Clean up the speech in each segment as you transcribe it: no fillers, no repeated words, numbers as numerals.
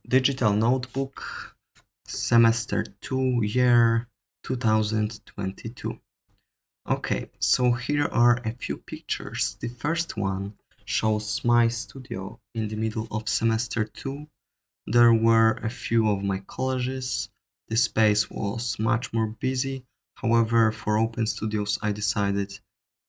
Digital Notebook, Semester 2, Year 2022. Okay, so here are a few pictures. The first one shows my studio in the middle of Semester 2. There were a few of my collages. The space was much more busy. However, for open studios, I decided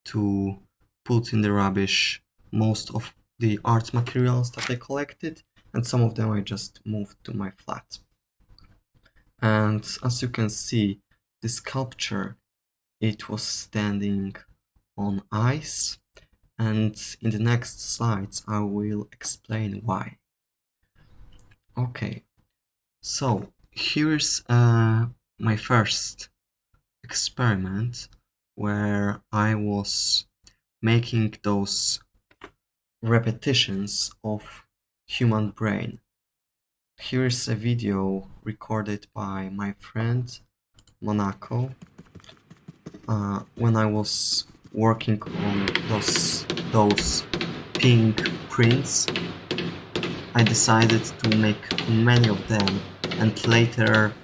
to put in the rubbish most of the art materials that I collected, and some of them I just moved to my flat. And as you can see, the sculpture, it was standing on ice, and in the next slides I will explain why. Okay, so here's my first experiment where I was making those repetitions of human brain. Here's a video recorded by my friend Monaco when I was working on those pink prints. I decided to make many of them and later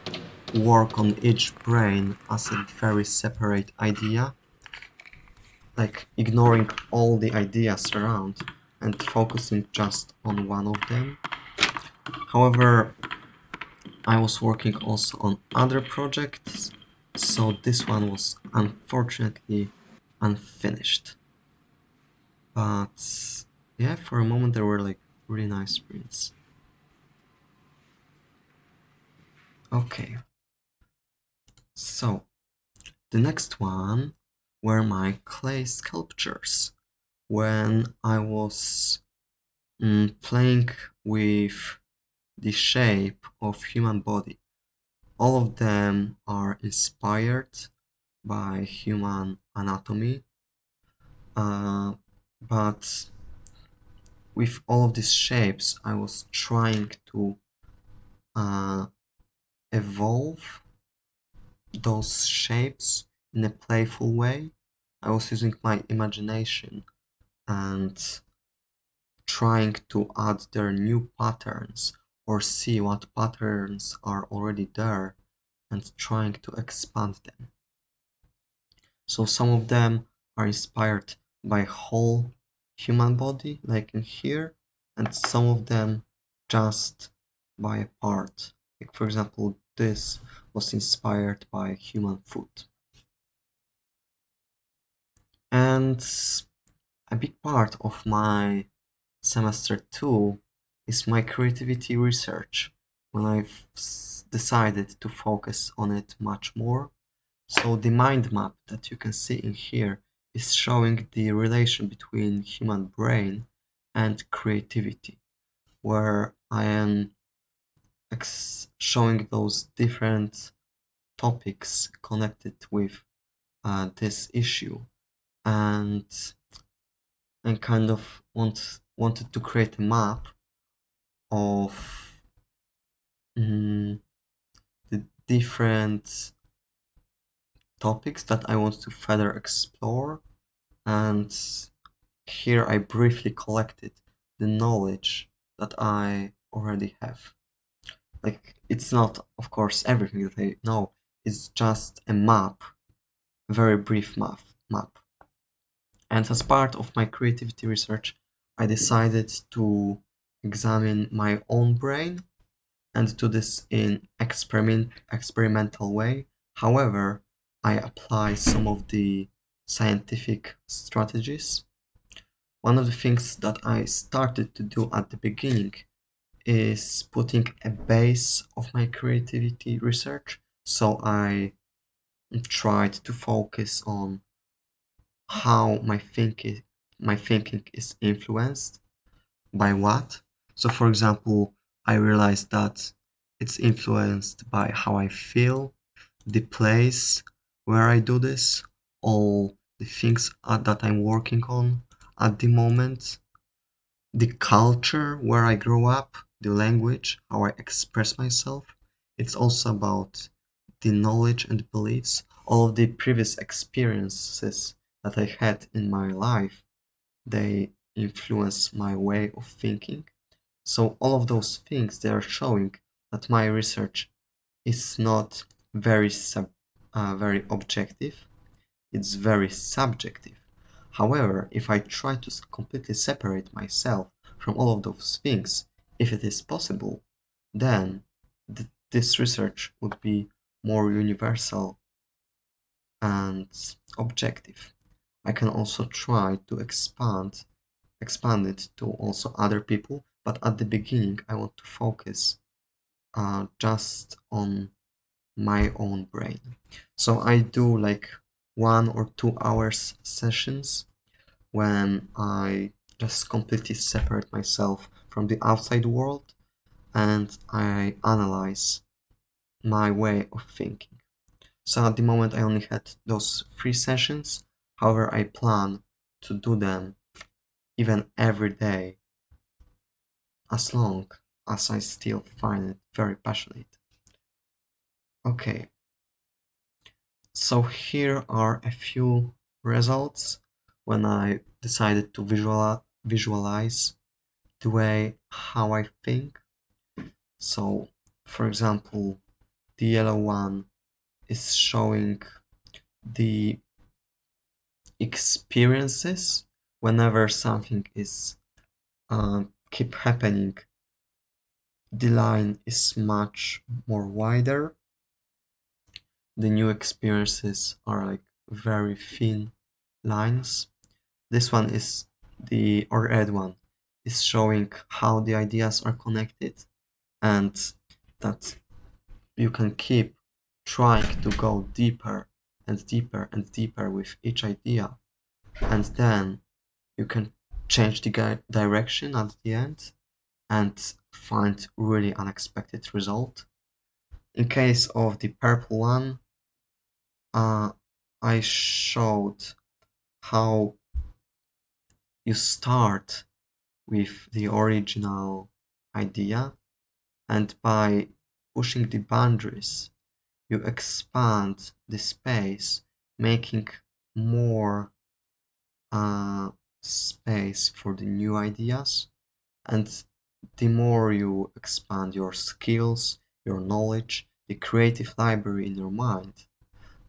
work on each brain as a very separate idea, like ignoring all the ideas around and focusing just on one of them. However, I was working also on other projects, so this one was unfortunately unfinished. But yeah, for a moment there were like really nice prints. Okay, so the next one were my clay sculptures. When I was playing with the shape of human body, all of them are inspired by human anatomy, but with all of these shapes I was trying to evolve those shapes in a playful way. I was using my imagination and trying to add their new patterns or see what patterns are already there and trying to expand them. So some of them are inspired by whole human body, like in here, and some of them just by a part. Like for example, this was inspired by human foot. And a big part of my semester 2 is my creativity research, when I've decided to focus on it much more. So the mind map that you can see in here is showing the relation between human brain and creativity, where I am showing those different topics connected with this issue, and I kind of wanted to create a map of the different topics that I want to further explore, and here I briefly collected the knowledge that I already have. Like, it's not, of course, everything that I know, it's just a map, a very brief map. And as part of my creativity research, I decided to examine my own brain and do this in experimental way. However, I apply some of the scientific strategies. One of the things that I started to do at the beginning is putting a base of my creativity research. So I tried to focus on how my thinking is influenced by what. So for example, I realized that it's influenced by how I feel, the place where I do this, all the things that I'm working on at the moment, the culture where I grow up, the language, how I express myself. It's also about the knowledge and beliefs, all of the previous experiences that I had in my life, they influence my way of thinking. So all of those things, they are showing that my research is not very objective. It's very subjective. However, if I try to completely separate myself from all of those things, if it is possible, then this research would be more universal and objective. I can also try to expand it to also other people, but at the beginning I want to focus just on my own brain. So I do like 1 or 2 hours sessions when I just completely separate myself from the outside world and I analyze my way of thinking. So at the moment I only had those 3 sessions. However, I plan to do them even every day as long as I still find it very passionate. Okay, so here are a few results when I decided to visualize the way how I think. So, for example, the yellow one is showing the experiences whenever something is keep happening. The line is much more wider. The new experiences are like very thin lines. This one is the or red one is showing how the ideas are connected and that you can keep trying to go deeper and deeper and deeper with each idea, and then you can change the direction at the end and find really unexpected result. In case of the purple one, uh, I showed how you start with the original idea, and by pushing the boundaries, you expand the space, making more space for the new ideas. And the more you expand your skills, your knowledge, the creative library in your mind,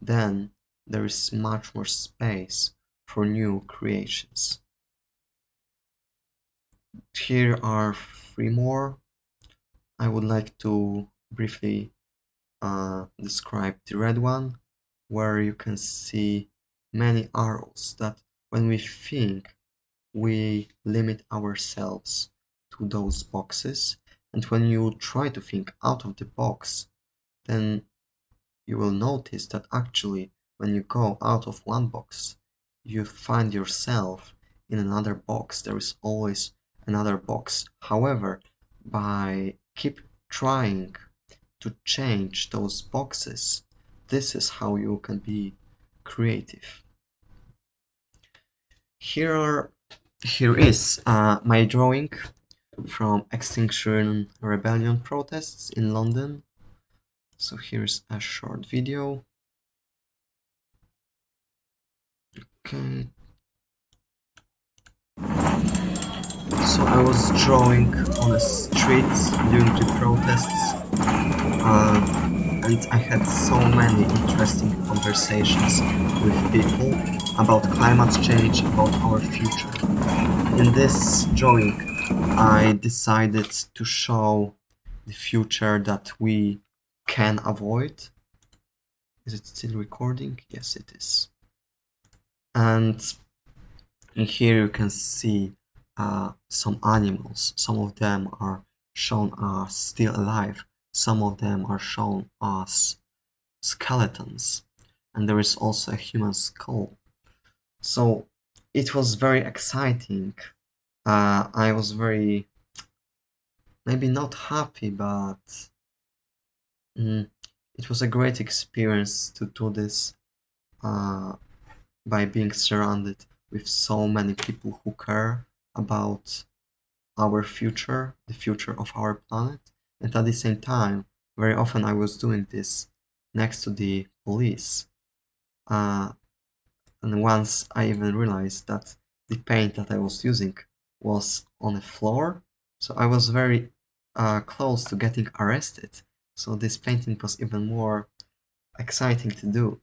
then there is much more space for new creations. Here are 3 more. I would like to briefly describe the red one, where you can see many arrows that when we think, we limit ourselves to those boxes. And when you try to think out of the box, then you will notice that actually, when you go out of one box, you find yourself in another box. There is always another box. However, by keep trying to change those boxes, this is how you can be creative. Here is my drawing from Extinction Rebellion protests in London. So here's a short video. Okay. So I was drawing on the streets during the protests, and I had so many interesting conversations with people about climate change, about our future. In this drawing, I decided to show the future that we can avoid. Is it still recording? Yes, it is. And here you can see some animals. Some of them are shown as still alive. Some of them are shown as skeletons. And there is also a human skull. So it was very exciting. I was very, maybe not happy, but it was a great experience to do this by being surrounded with so many people who care about our future, the future of our planet. And at the same time, very often I was doing this next to the police. Uh, and once I even realized that the paint that I was using was on the floor, So I was very close to getting arrested. So this painting was even more exciting to do.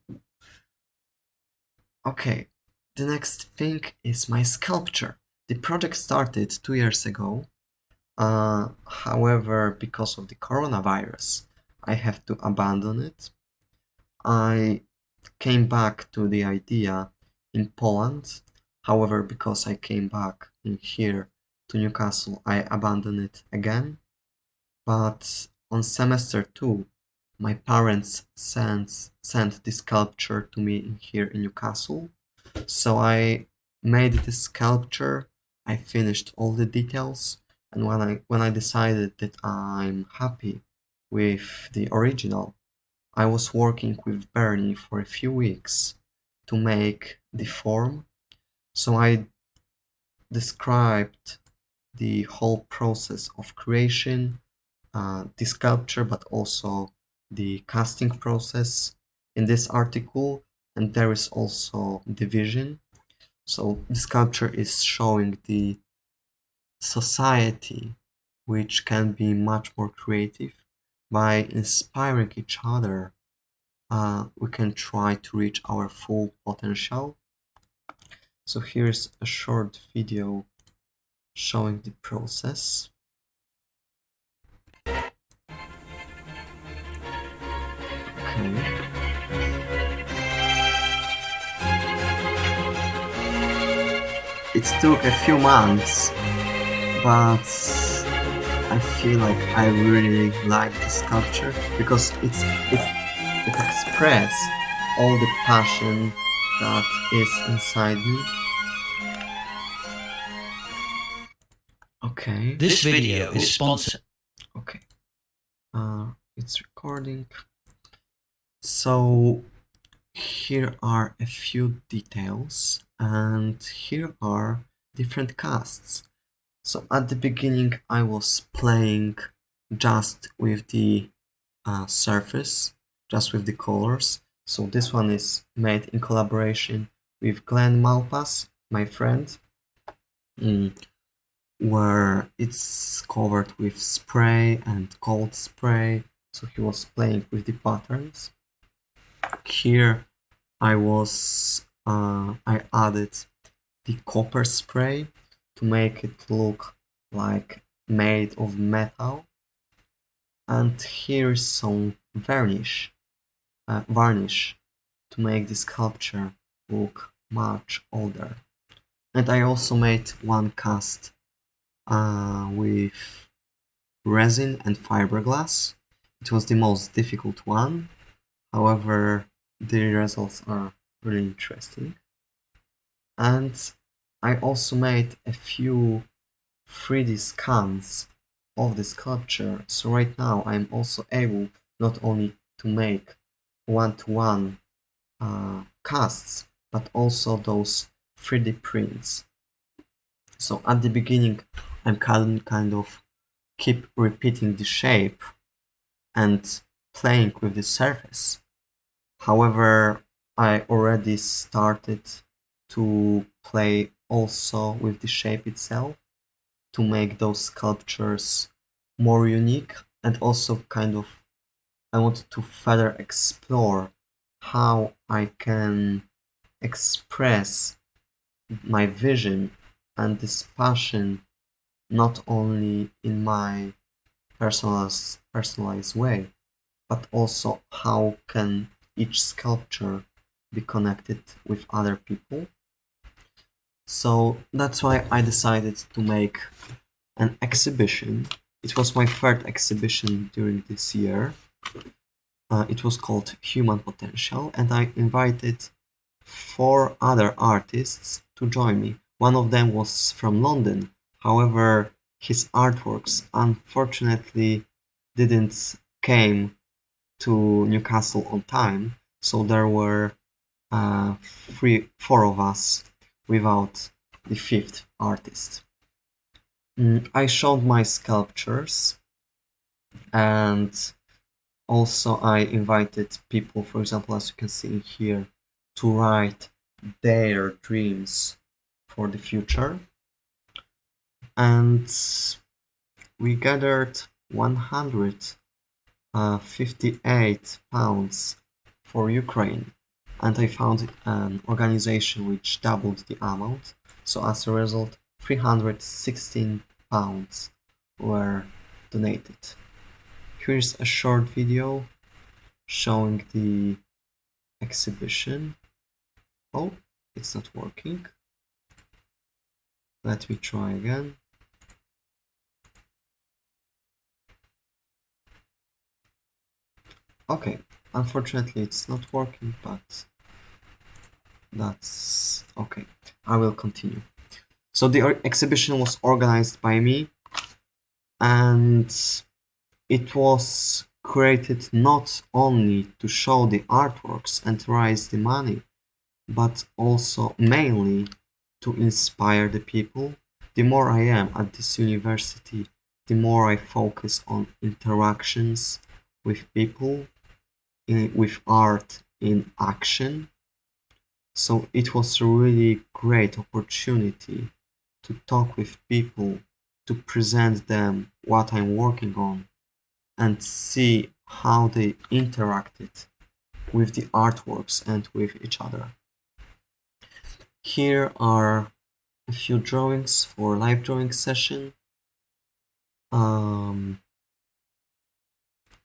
Okay, the next thing is my sculpture. The project started 2 years ago. However, because of the coronavirus, I have to abandon it. I came back to the idea in Poland. However, because I came back in here to Newcastle, I abandoned it again. But on semester 2, my parents sent this sculpture to me in here in Newcastle. So I made the sculpture, I finished all the details, and when I decided that I'm happy with the original, I was working with Bernie for a few weeks to make the form. So I described the whole process of creation, the sculpture, but also the casting process in this article, and there is also division. So the sculpture is showing the society which can be much more creative. By inspiring each other, we can try to reach our full potential. So here's a short video showing the process. Okay. It took a few months, but I feel like I really like the sculpture because it expresses all the passion that is inside me. Okay. This video is sponsored. Okay. It's recording. So here are a few details, and here are different casts. So at the beginning, I was playing just with the surface, just with the colors. So this one is made in collaboration with Glenn Malpass, my friend, where it's covered with spray and cold spray. So he was playing with the patterns. Here I added the copper spray to make it look like made of metal. And here is some varnish to make the sculpture look much older. And I also made one cast with resin and fiberglass. It was the most difficult one. However, the results are really interesting. And I also made a few 3D scans of the sculpture. So right now I'm also able not only to make one-to-one casts, but also those 3D prints. So at the beginning I'm kind of keep repeating the shape and playing with the surface. However, I already started to play also with the shape itself to make those sculptures more unique, and also kind of I wanted to further explore how I can express my vision and this passion not only in my personalized way, but also how can each sculpture be connected with other people. So that's why I decided to make an exhibition. It was my third exhibition during this year. It was called Human Potential, and I invited 4 other artists to join me. One of them was from London. However, his artworks unfortunately didn't came to Newcastle on time, so there were 4 of us without the 5th artist. I showed my sculptures, and also I invited people, for example, as you can see here, to write their dreams for the future. And we gathered 158 pounds for Ukraine, and I found an organization which doubled the amount. So as a result, 316 pounds were donated. Here's a short video showing the exhibition. Oh, it's not working. Let me try again. Okay, unfortunately it's not working, but that's okay. I will continue. So the exhibition was organized by me, and it was created not only to show the artworks and raise the money, but also mainly to inspire the people. The more I am at this university, the more I focus on interactions with people, with art in action. So it was a really great opportunity to talk with people, to present them what I'm working on, and see how they interacted with the artworks and with each other. Here are a few drawings for live drawing session. A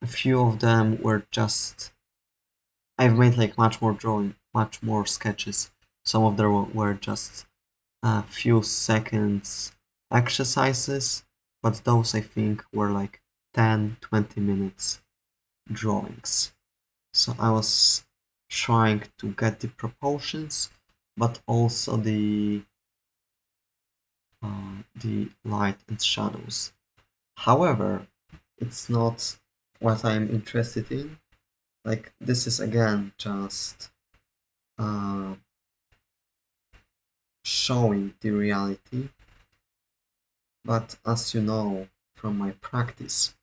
few of them were just I've made like much more sketches. Some of them were just a few seconds exercises, but those I think were like 10-20 minutes drawings. So I was trying to get the proportions, but also the light and shadows. However, it's not what I'm interested in. Like this is again just uh, showing the reality. But as you know from my practice,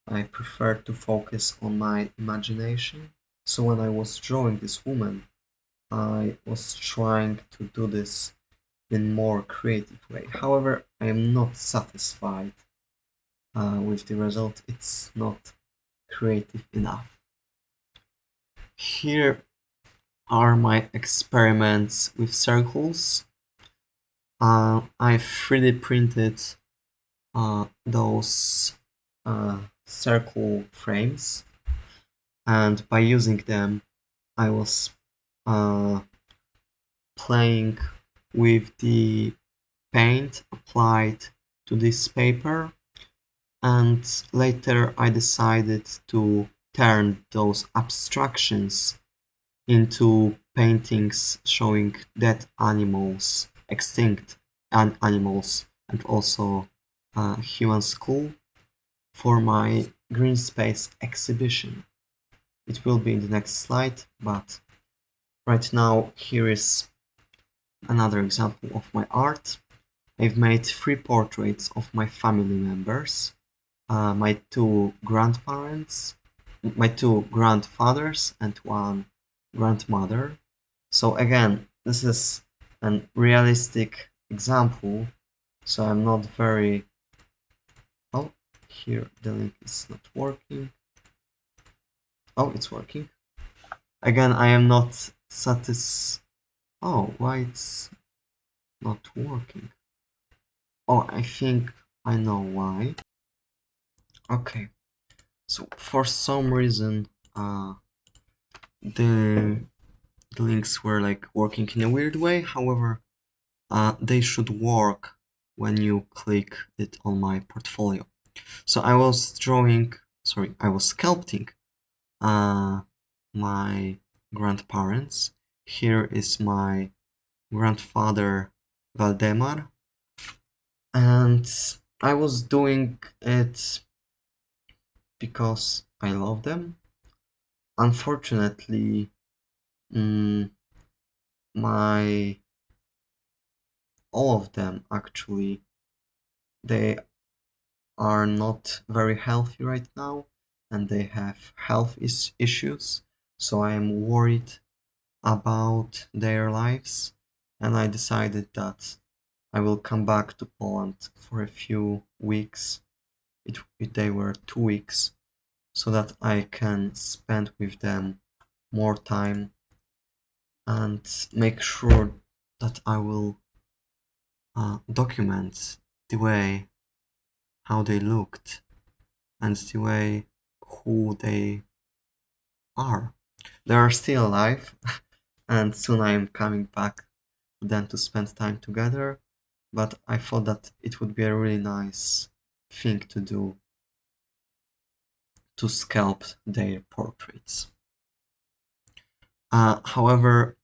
I prefer to focus on my imagination. So when I was drawing this woman, I was trying to do this in more creative way. However, I am not satisfied with the result. It's not creative enough. Here are my experiments with circles. I 3D printed those circle frames, and by using them, I was uh, playing with the paint applied to this paper, and later I decided to turn those abstractions into paintings showing dead animals, extinct animals, and also human skull for my green space exhibition. It will be in the next slide, but right now here is another example of my art. I've made 3 portraits of my family members, my 2 grandparents, my 2 grandfathers, and 1 grandmother. So again, this is an realistic example, so I'm not very... Oh, here the link is not working. Oh, it's working. Again, I am not Oh, why it's not working? Oh, I think I know why. Okay, so for some reason, the links were like working in a weird way. However, they should work when you click it on my portfolio. So I was sculpting my grandparents. Here is my grandfather Valdemar, and I was doing it because I love them. Unfortunately, mm, my all of them actually, they are not very healthy right now, and they have health issues. So I am worried about their lives, and I decided that I will come back to Poland for a few weeks they were 2 weeks, so that I can spend with them more time and make sure that I will document the way how they looked and the way who they are. They are still alive, and soon I am coming back to them to spend time together. But I thought that it would be a really nice thing to do, to sculpt their portraits. However,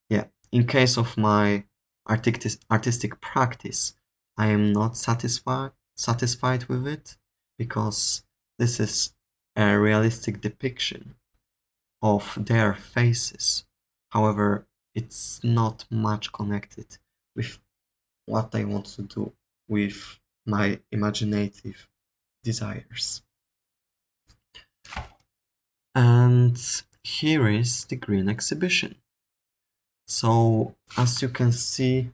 yeah, in case of my artistic practice, I am not satisfied with it, because this is a realistic depiction of their faces. However, it's not much connected with what I want to do with my imaginative desires. And here is the green exhibition. So, as you can see,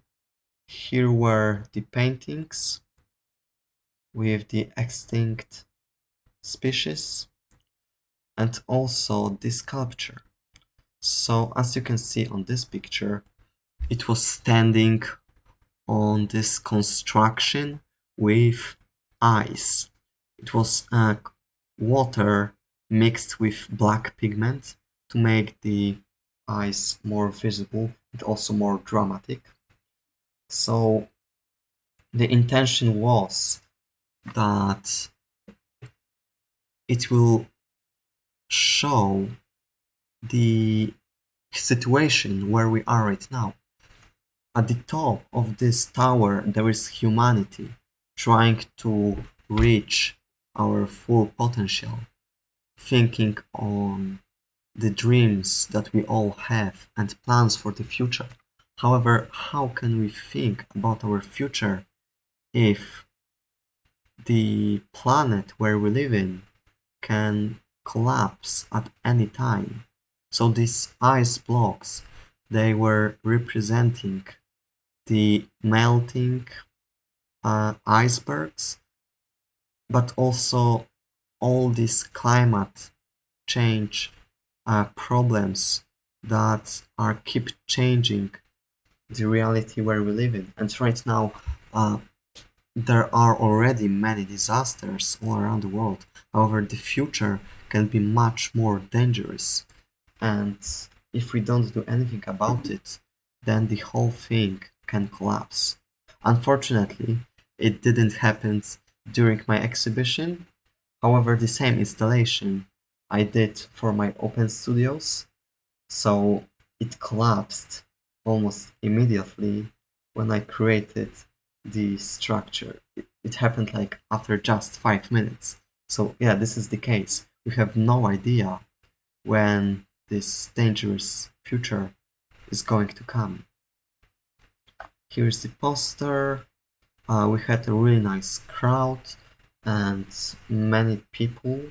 here were the paintings with the extinct species and also the sculpture. So, as you can see on this picture, it was standing on this construction with ice. It was water mixed with black pigment to make the ice more visible and also more dramatic. So the intention was that it will show the situation where we are right now. At the top of this tower, there is humanity trying to reach our full potential, thinking on the dreams that we all have and plans for the future. However, how can we think about our future if the planet where we live in can collapse at any time? So these ice blocks, they were representing the melting icebergs, but also all these climate change problems that are keep changing the reality where we live in. And right now, uh, there are already many disasters all around the world. However, the future can be much more dangerous. And if we don't do anything about it, then the whole thing can collapse. Unfortunately, it didn't happen during my exhibition. However, the same installation I did for my open studios, so it collapsed almost immediately when I created the structure. It happened like after just 5 minutes. So yeah, this is the case. We have no idea when this dangerous future is going to come. Here's the poster. We had a really nice crowd and many people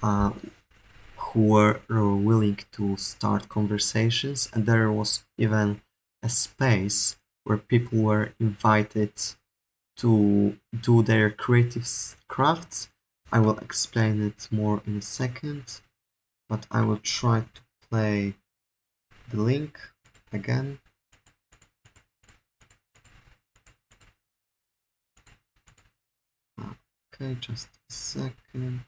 uh, who were willing to start conversations, and there was even a space where people were invited to do their creative crafts. I will explain it more in a second, but I will try to play the link again. Okay, just a second.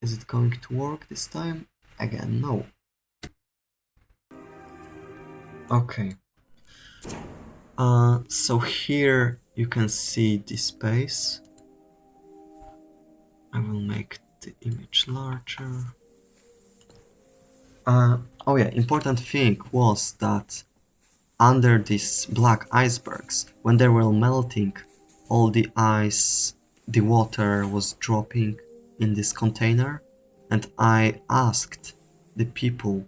Is it going to work this time? Again, no. Okay. So here you can see the space. I will make the image larger. Oh yeah, important thing was that under these black icebergs, when they were melting, all the ice, the water was dropping in this container, and I asked the people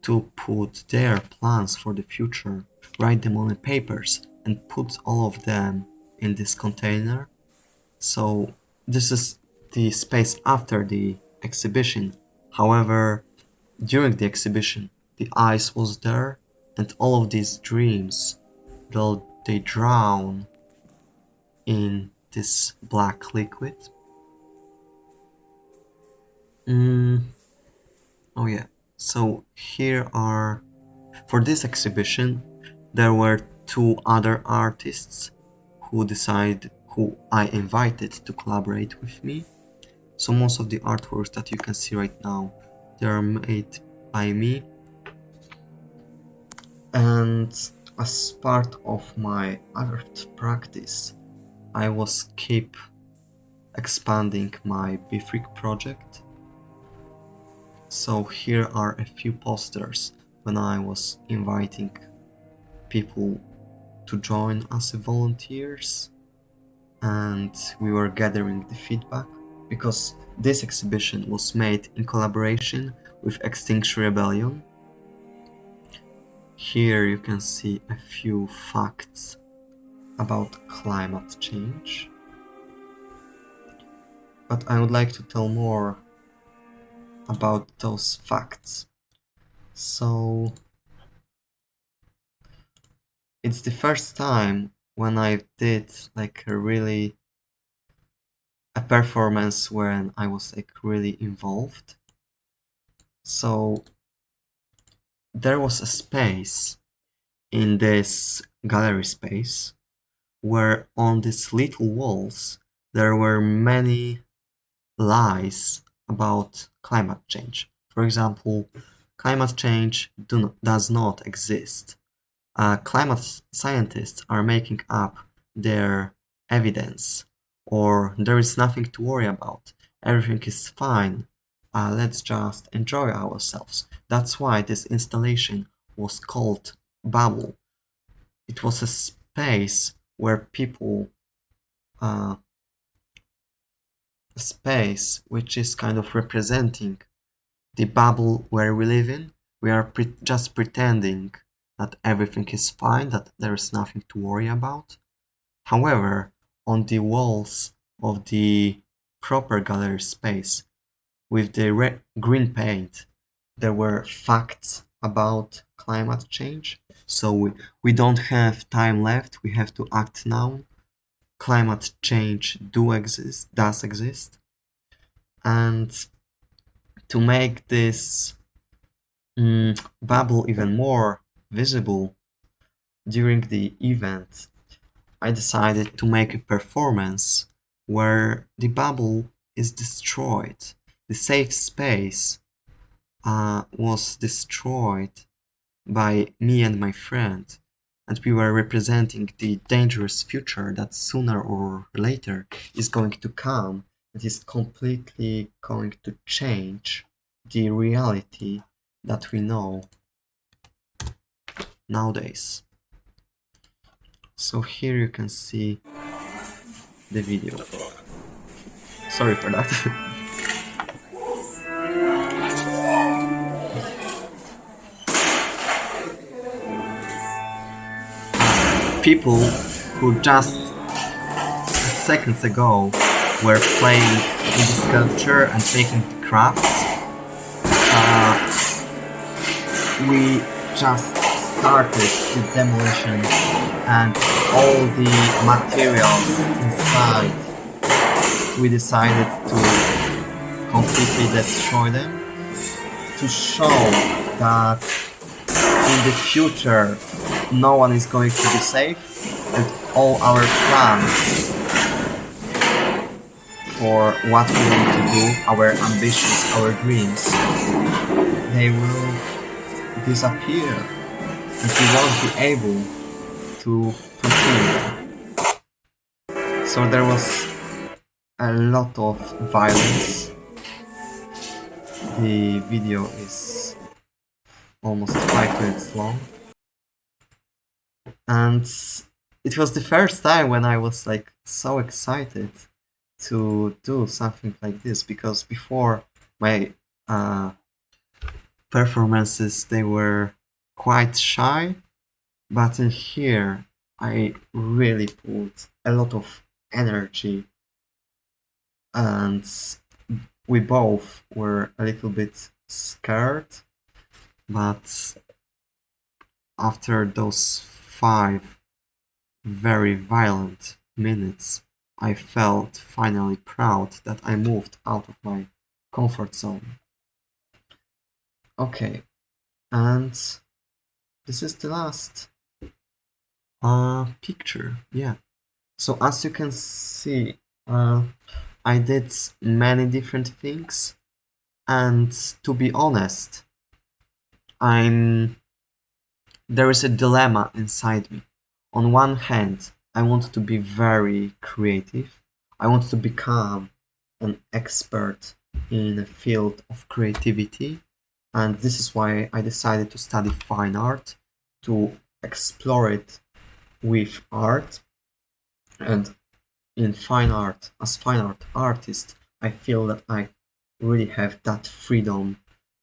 to put their plans for the future, write them on the papers, and put all of them in this container. So this is the space after the exhibition. However, during the exhibition, the ice was there, and all of these dreams, they drown in this black liquid. Oh yeah, so here are, for this exhibition, there were two other artists who I invited to collaborate with me. So most of the artworks that you can see right now, they are made by me. And as part of my art practice, I was keep expanding my BFreak project. So here are a few posters when I was inviting people to join as volunteers, and we were gathering the feedback, because this exhibition was made in collaboration with Extinction Rebellion. Here you can see a few facts about climate change, but I would like to tell more about those facts. So it's the first time when I did like a performance when I was like really involved. So there was a space in this gallery space where on these little walls there were many lies about climate change. For example, climate change does not exist. Climate scientists are making up their evidence, or there is nothing to worry about. Everything is fine. Let's just enjoy ourselves. That's why this installation was called Bubble. It was a space where people, a space which is kind of representing the bubble where we live in. We are just pretending that everything is fine, that there is nothing to worry about. However, on the walls of the proper gallery space, with the green paint, there were facts about climate change. So we don't have time left, we have to act now. Climate change does exist. And to make this bubble even more visible during the event, I decided to make a performance where the bubble is destroyed. The safe space was destroyed by me and my friend, and we were representing the dangerous future that sooner or later is going to come and is completely going to change the reality that we know nowadays. So here you can see the video. Sorry for that. People who just seconds ago were playing in the sculpture and making the crafts, we just started the demolition, and all the materials inside, we decided to completely destroy them to show that in the future no one is going to be safe, and all our plans for what we want to do, our ambitions, our dreams, they will disappear, and we won't be able to continue. So there was a lot of violence. The video is almost 5 minutes long, and it was the first time when I was like so excited to do something like this, because before my performances, they were quite shy, but in here I really put a lot of energy, and we both were a little bit scared, but after those 5 very violent minutes, I felt finally proud that I moved out of my comfort zone. Okay, and this is the last picture. Yeah. So as you can see, I did many different things, and to be honest, I'm there is a dilemma inside me. On one hand, I want to be very creative. I want to become an expert in a field of creativity, and this is why I decided to study fine art, to explore it with art. And in fine art, as fine art artist, I feel that I really have that freedom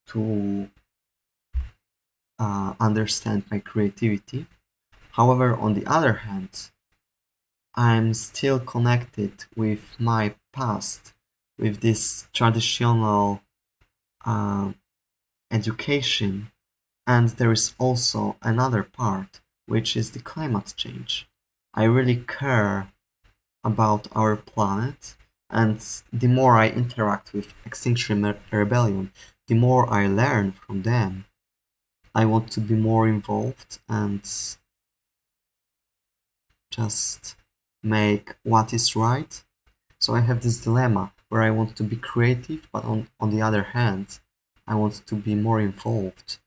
to understand my creativity. However, on the other hand, I'm still connected with my past, with this traditional uh, education, and there is also another part, which is the climate change. I really care about our planet, and the more I interact with Extinction Rebellion, the more I learn from them. I want to be more involved and just make what is right. So I have this dilemma where I want to be creative, but on the other hand, I want to be more involved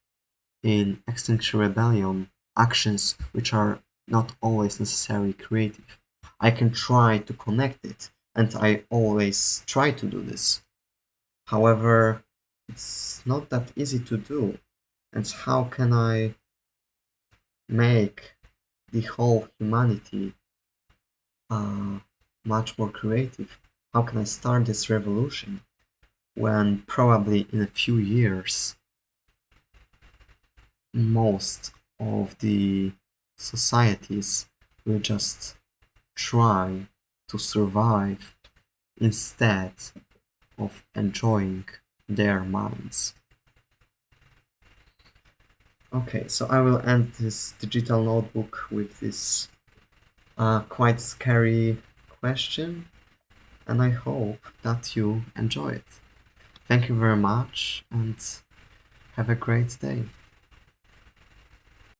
in Extinction Rebellion actions which are not always necessarily creative. I can try to connect it, and I always try to do this. However, it's not that easy to do. And how can I make the whole humanity uh, much more creative? How can I start this revolution when probably in a few years most of the societies will just try to survive instead of enjoying their minds? Okay, so I will end this digital notebook with this quite scary question, and I hope that you enjoy it. Thank you very much, and have a great day.